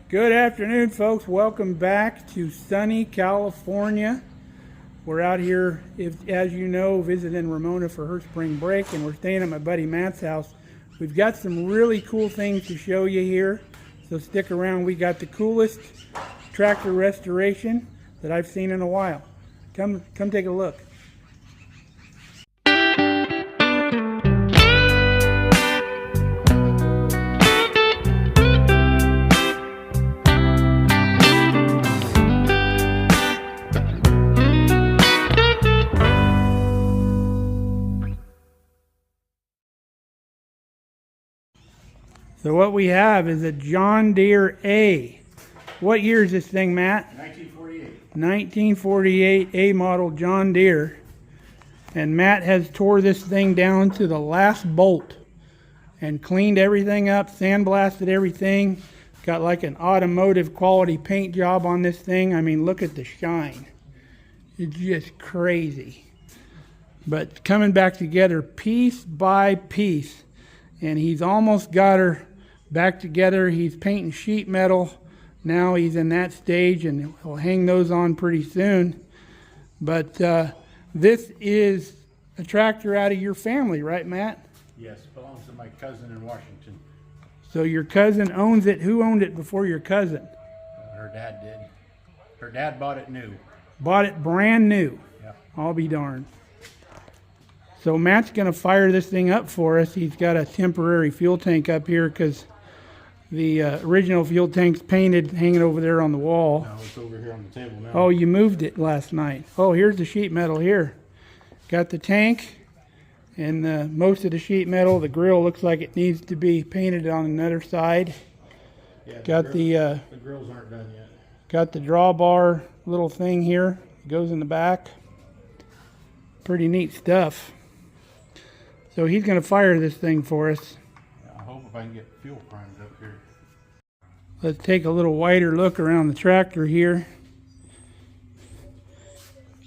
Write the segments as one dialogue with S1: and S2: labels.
S1: Good afternoon, folks. Welcome back to sunny California. We're out here, as you know, visiting Ramona for her spring break, and we're staying at my buddy Matt's house. We've got some really cool things to show you here, so stick around. We got the coolest tractor restoration that I've seen in a while. Come take a look. So what we have is a John Deere A. What year is this thing, Matt?
S2: 1948.
S1: 1948 A model John Deere. And Matt has tore this thing down to the last bolt and cleaned everything up, sandblasted everything. Got like an automotive quality paint job on this thing. I mean, look at the shine. It's just crazy. But coming back together piece by piece. And he's almost got her back together. He's painting sheet metal. Now he's in that stage, and he'll hang those on pretty soon. But this is a tractor out of your family, right, Matt?
S2: Yes, belongs to my cousin in Washington.
S1: So your cousin owns it. Who owned it before your cousin?
S2: Her dad did. Her dad bought it new.
S1: Bought it brand new.
S2: Yeah.
S1: I'll be darned. So Matt's going to fire this thing up for us. He's got a temporary fuel tank up here because the original fuel tank's painted, hanging over there on the wall.
S2: No, it's over here on the table now.
S1: Oh, you moved it last night. Oh, here's the sheet metal here. Got the tank and most of the sheet metal. The grill looks like it needs to be painted on another side.
S2: Yeah,
S1: got
S2: the grills aren't done yet.
S1: Got the drawbar little thing here. It goes in the back. Pretty neat stuff. So he's going to fire this thing for us.
S2: I hope if I can get fuel primed up here.
S1: Let's take a little wider look around the tractor here.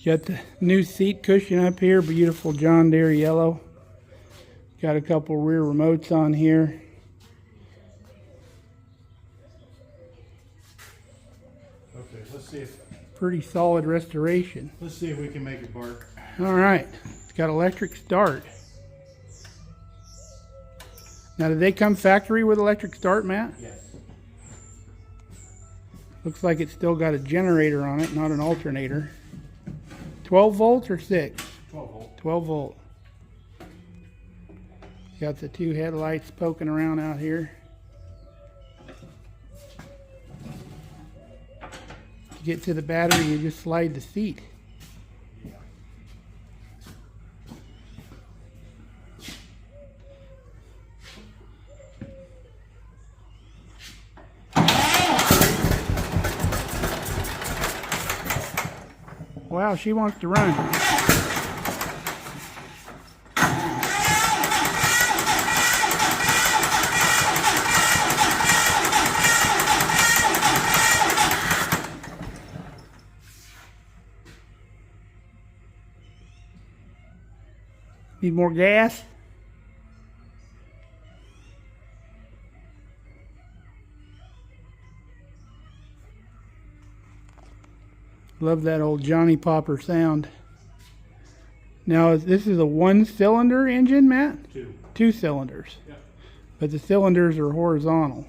S1: Got the new seat cushion up here, beautiful John Deere yellow. Got a couple rear remotes on here.
S2: Okay, let's see if...
S1: Pretty solid restoration.
S2: Let's see if we can make it bark.
S1: All right, it's got electric start. Now, did they come factory with electric start, Matt?
S2: Yes.
S1: Looks like it's still got a generator on it, not an alternator. 12 volts or 6?
S2: 12 volt.
S1: 12 volt. Got the two headlights poking around out here. To get to the battery, you just slide the seat. Wow, she wants to run. Need more gas? Love that old Johnny Popper sound. Now, this is a one-cylinder engine, Matt?
S2: Two.
S1: 2 cylinders.
S2: Yeah.
S1: But the cylinders are horizontal.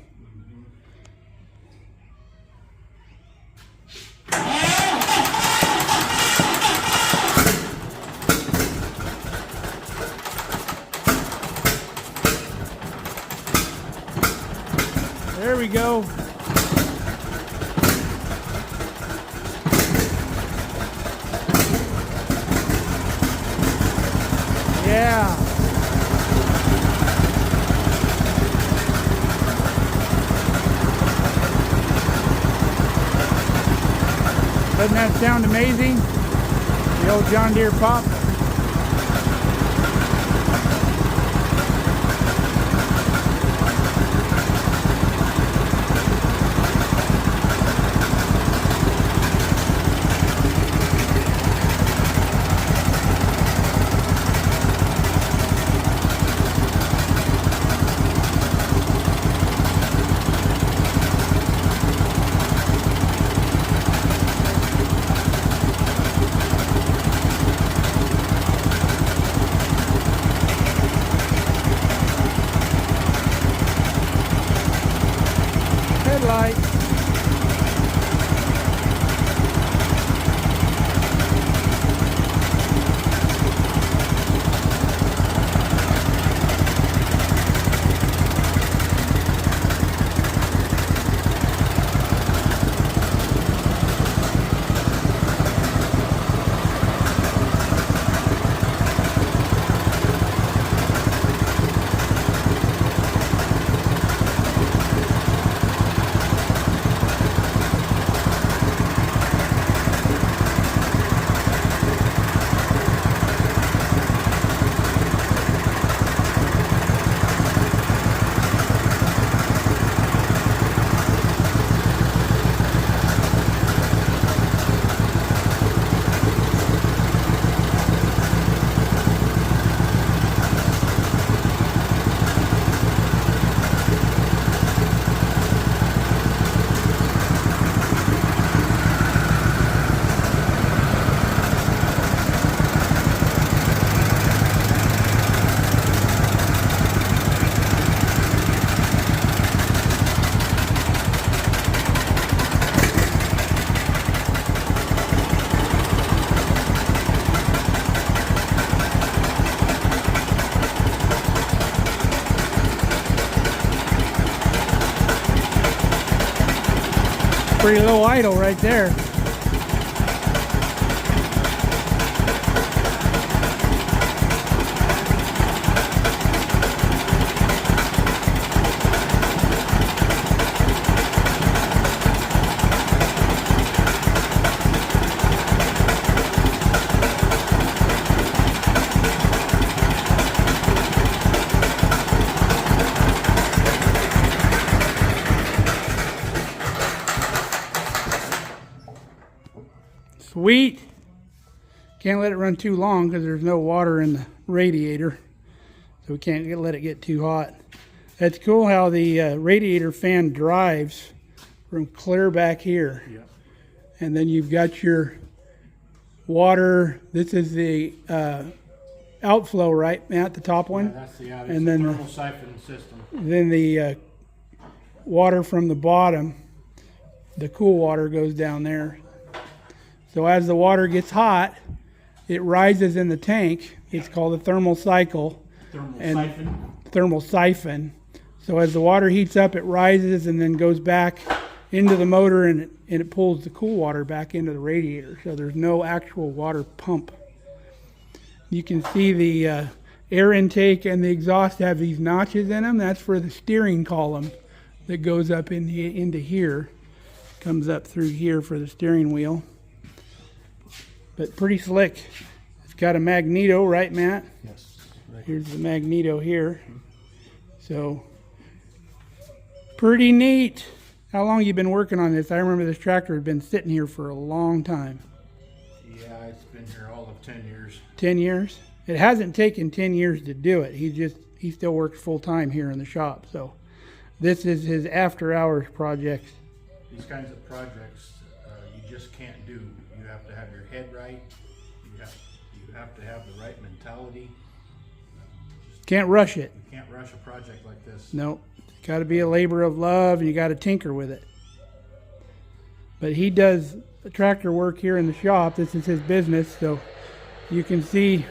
S1: There we go. Yeah. Doesn't that sound amazing? The old John Deere pop. headlight. Pretty low idle right there. Sweet. Can't let it run too long because there's no water in the radiator, so we can't let it get too hot. That's cool how the radiator fan drives from clear back here.
S2: Yeah.
S1: And then you've got your water. This is the outflow, right, Matt, the top one?
S2: Yeah, that's the
S1: and then
S2: thermal siphon system.
S1: Then the water from the bottom, the cool water goes down there. So as the water gets hot, it rises in the tank. It's called a thermal cycle. Thermal siphon. So as the water heats up, it rises and then goes back into the motor, and it pulls the cool water back into the radiator. So there's no actual water pump. You can see the air intake and the exhaust have these notches in them. That's for the steering column that goes up into here. Comes up through here for the steering wheel. But pretty slick. It's got a magneto, right, Matt?
S2: Yes. Right.
S1: Here's the magneto here. So, pretty neat. How long you been working on this? I remember this tractor had been sitting here for a long time.
S2: Yeah, it's been here all of 10 years.
S1: 10 years? It hasn't taken 10 years to do it. He still works full time here in the shop. So, this is his after hours projects.
S2: These kinds of projects you just can't do. You have to have your head right. You have to have the right mentality.
S1: Can't rush it.
S2: You can't rush a project like this.
S1: No, it's got to be a labor of love, and you got to tinker with it. But he does tractor work here in the shop. This is his business, so you can see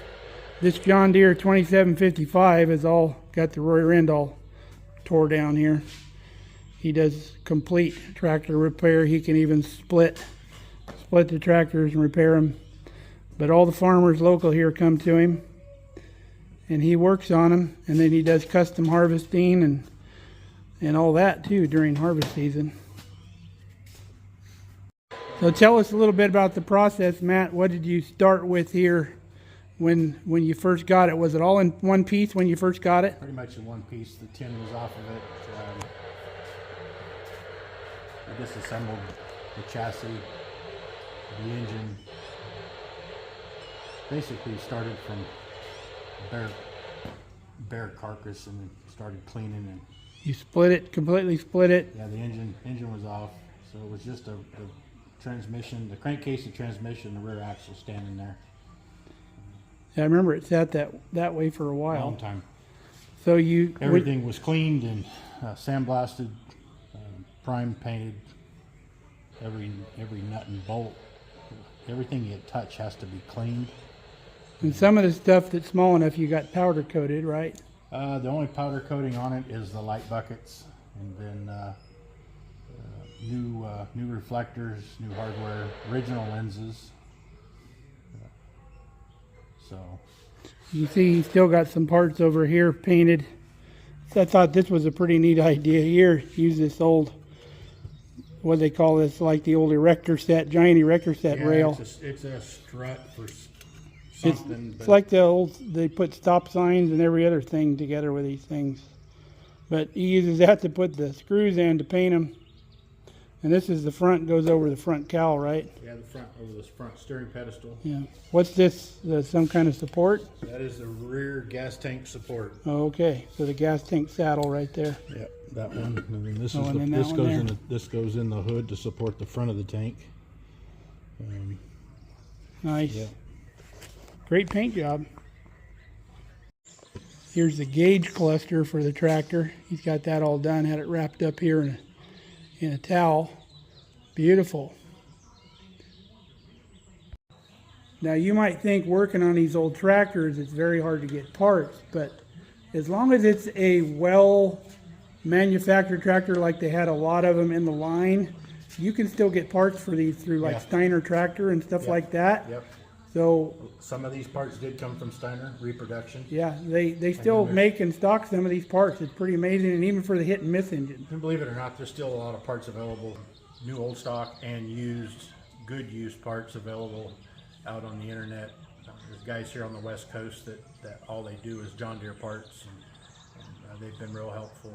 S1: this John Deere 2755 has all got the rear end all tore down here. He does complete tractor repair. He can even split the tractors and repair them. But all the farmers local here come to him, and he works on them, and then he does custom harvesting and all that too during harvest season. So tell us a little bit about the process, Matt. What did you start with here when you first got it? Was it all in one piece when you first got it?
S2: Pretty much in one piece. The tin was off of it. I disassembled the chassis, the engine. Basically started from bare carcass and started cleaning and
S1: You split it, completely split it.
S2: yeah, the engine was off, so it was just the transmission, the crankcase and transmission, the rear axle standing there.
S1: Yeah, I remember it sat that way for a while.
S2: Long time.
S1: So
S2: Everything was cleaned and sandblasted, prime painted. Every nut and bolt, everything you touch has to be cleaned.
S1: And some of the stuff that's small enough you got powder coated, right?
S2: The only powder coating on it is the light buckets, and then new reflectors, new hardware, original lenses. So
S1: You see he's still got some parts over here painted. So I thought this was a pretty neat idea here. Use this old, what do they call this, like the old erector set, giant erector set rail.
S2: It's a strut for something.
S1: It's like the old, they put stop signs and every other thing together with these things. But he uses that to put the screws in to paint them. And this is the front, goes over the front cowl, right?
S2: Yeah, the front, over this front steering pedestal.
S1: Yeah. What's this, some kind of support?
S2: That is the rear gas tank support.
S1: Oh, okay, so the gas tank saddle right there.
S2: Yep, that one. And then this
S1: and then that one
S2: this goes in the hood to support the front of the tank.
S1: Nice.
S2: Yeah.
S1: Great paint job. Here's the gauge cluster for the tractor. He's got that all done, had it wrapped up here in a towel. Beautiful. Now you might think working on these old tractors it's very hard to get parts, but as long as it's a well manufactured tractor, like they had a lot of them in the line, you can still get parts for these through like Steiner Tractor and stuff like that.
S2: Yep.
S1: So
S2: some of these parts did come from Steiner reproduction.
S1: yeah, they still make and stock some of these parts. It's pretty amazing, and even for the hit and miss engine.
S2: And believe it or not, there's still a lot of parts available, new old stock and used, good used parts available out on the internet. There's guys here on the West Coast that all they do is John Deere parts, and they've been real helpful.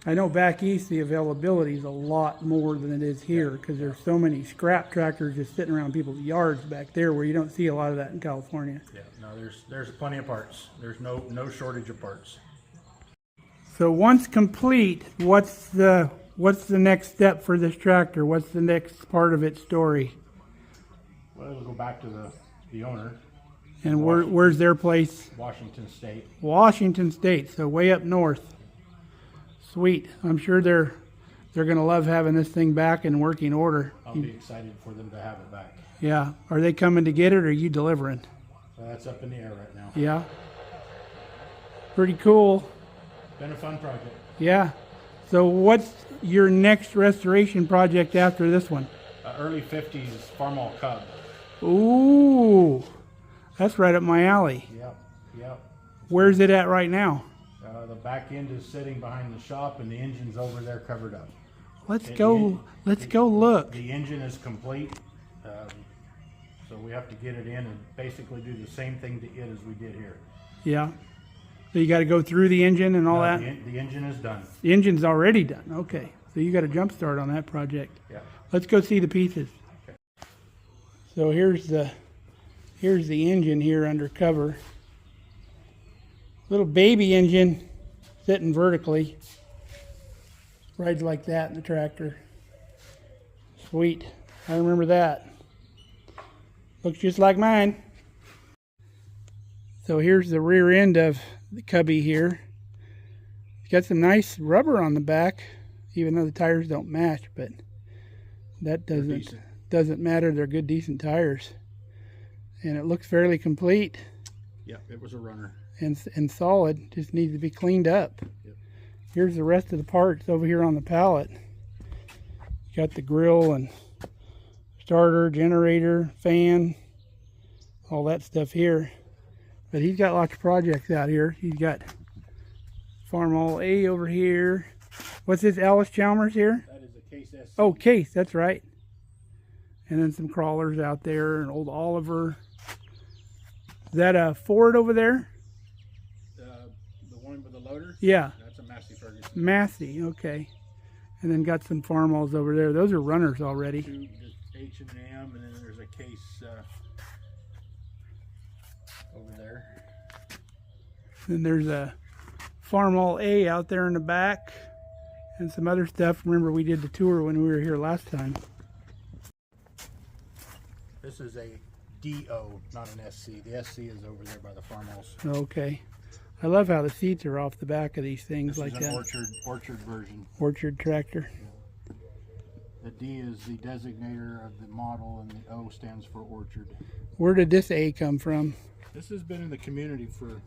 S1: I know back east the availability is a lot more than it is here because there's so many scrap tractors just sitting around people's yards back there where you don't see a lot of that in California.
S2: Yeah, no, there's plenty of parts. There's no shortage of parts.
S1: So once complete, what's the next step for this tractor? What's the next part of its story?
S2: Well, it'll go back to the owner.
S1: And where's their place?
S2: Washington State.
S1: Washington State, so way up north. Sweet. I'm sure they're going to love having this thing back in working order.
S2: I'll be excited for them to have it back.
S1: Yeah. Are they coming to get it, or are you delivering?
S2: That's up in the air right now.
S1: Yeah. Pretty cool.
S2: Been a fun project.
S1: Yeah. So what's your next restoration project after this one?
S2: Early 50s Farmall Cub.
S1: Ooh. That's right up my alley.
S2: Yep.
S1: Where's it at right now?
S2: The back end is sitting behind the shop, and the engine's over there covered up.
S1: Let's go look.
S2: The engine is complete, so we have to get it in and basically do the same thing to it as we did here.
S1: Yeah. So you got to go through the engine and all that?
S2: The engine is done.
S1: The engine's already done. Okay. So you got a jump start on that project.
S2: Yeah.
S1: Let's go see the pieces.
S2: Okay.
S1: So here's the engine here under cover. Little baby engine sitting vertically. Rides like that in the tractor. Sweet. I remember that. Looks just like mine. So here's the rear end of the Cubby here. It's got some nice rubber on the back, even though the tires don't match, but that doesn't matter. They're good, decent tires. And it looks fairly complete.
S2: Yeah, it was a runner.
S1: And solid, just needs to be cleaned up.
S2: Yep.
S1: Here's the rest of the parts over here on the pallet. Got the grill and starter, generator, fan, all that stuff here. But he's got lots of projects out here. He's got Farmall A over here. What's this, Alice Chalmers here?
S2: That is a Case SC.
S1: Oh, Case, that's right. And then some crawlers out there, an old Oliver. Is that a Ford over there?
S2: The one with the loader?
S1: Yeah.
S2: That's a Massey Ferguson.
S1: Massey, okay. And then got some Farmalls over there. Those are runners already.
S2: Two, just H&M, and then there's a Case over there.
S1: Then there's a Farmall A out there in the back. And some other stuff. Remember we did the tour when we were here last time.
S2: This is a DO, not an SC. The SC is over there by the farmhouse.
S1: Okay. I love how the seats are off the back of these things
S2: This
S1: like
S2: is
S1: that.
S2: an orchard version.
S1: Orchard tractor.
S2: Yeah. The D is the designator of the model, and the O stands for orchard.
S1: Where did this A come from?
S2: This has been in the community for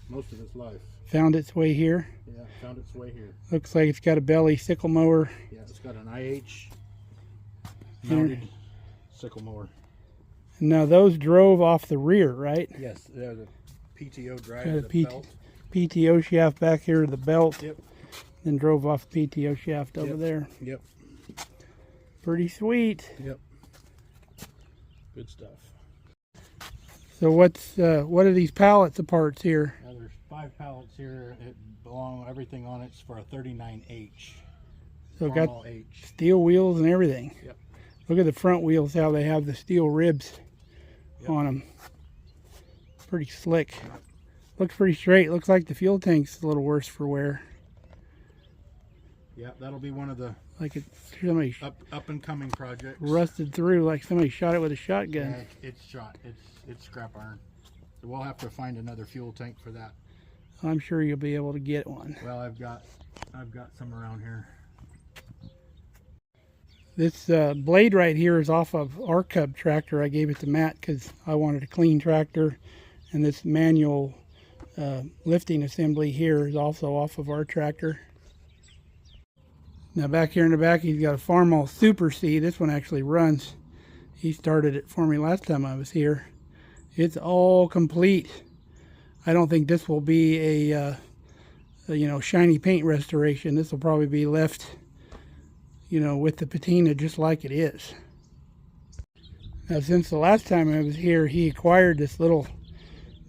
S2: most of its life.
S1: Found its way here?
S2: Yeah, found its way here.
S1: Looks like it's got a belly sickle mower.
S2: Yeah, it's got an IH mounted sickle mower.
S1: Now those drove off the rear, right?
S2: Yes, they're the PTO drive,
S1: Got a
S2: the belt.
S1: PTO shaft back here to the belt.
S2: Yep.
S1: Then drove off the PTO shaft over there.
S2: Yep.
S1: Pretty sweet.
S2: Yep. Good stuff.
S1: So what are these pallets of parts here?
S2: Now there's 5 pallets here. Everything on it's for a 39H.
S1: So it
S2: Formal
S1: got
S2: H.
S1: steel wheels and everything.
S2: Yep.
S1: Look at the front wheels, how they have the steel ribs on them. Pretty slick. Looks pretty straight. Looks like the fuel tank's a little worse for wear.
S2: Yeah, that'll be one of the
S1: Like somebody
S2: up and coming projects.
S1: rusted through, like somebody shot it with a shotgun.
S2: Yeah, it's shot. It's scrap iron. So we'll have to find another fuel tank for that.
S1: I'm sure you'll be able to get one.
S2: Well, I've got some around here.
S1: This blade right here is off of our Cub tractor. I gave it to Matt because I wanted a clean tractor, and this manual lifting assembly here is also off of our tractor. Now back here in the back, he's got a Farmall Super C. This one actually runs. He started it for me last time I was here. It's all complete. I don't think this will be a shiny paint restoration. This will probably be left, with the patina just like it is. Now since the last time I was here, he acquired this little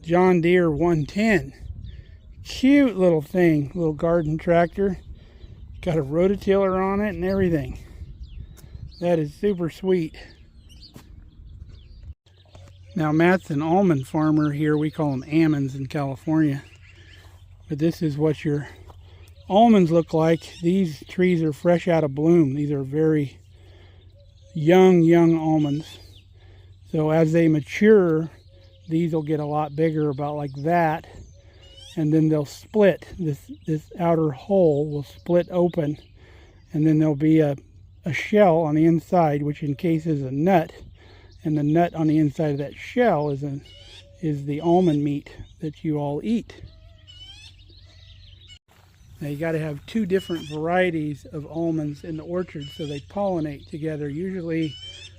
S1: John Deere 110. Cute little thing, little garden tractor. Got a rototiller on it and everything. That is super sweet. Now Matt's an almond farmer here. We call them almonds in California. But this is what your almonds look like. These trees are fresh out of bloom. These are very young almonds. So as they mature, these will get a lot bigger, about like that. And then they'll split. This outer hole will split open, and then there'll be a shell on the inside which encases a nut, and the nut on the inside of that shell is the almond meat that you all eat. Now you got to have 2 different varieties of almonds in the orchard so they pollinate together. Usually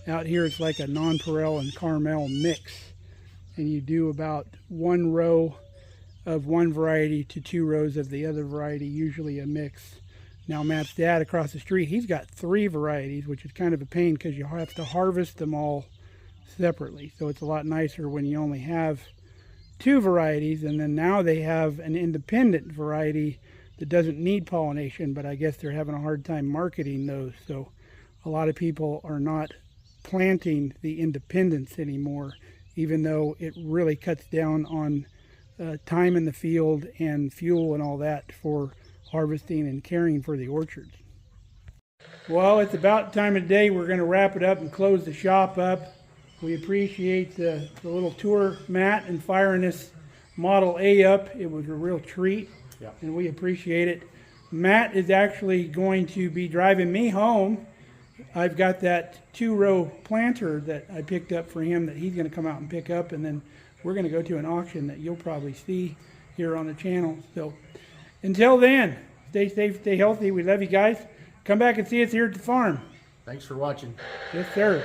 S1: out here it's like a nonpareil and caramel mix, and you do about 1 row of one variety to 2 rows of the other variety, usually a mix. Now Matt's dad across the street, he's got 3 varieties, which is kind of a pain because you have to harvest them all separately. So it's a lot nicer when you only have 2 varieties, and then now they have an independent variety that doesn't need pollination, but I guess they're having a hard time marketing those. So a lot of people are not planting the independents anymore, even though it really cuts down on time in the field and fuel and all that for harvesting and caring for the orchards. Well, it's about time of day. We're going to wrap it up and close the shop up. We appreciate the little tour, Matt, and firing this Model A up. It was a real treat, and we appreciate it. Matt is actually going to be driving me home. I've got that 2-row planter that I picked up for him that he's going to come out and pick up, and then we're going to go to an auction that you'll probably see here on the channel. So until then, stay safe, stay healthy. We love you guys. Come back and see us here at the farm.
S2: Thanks for watching.
S1: Yes, sir.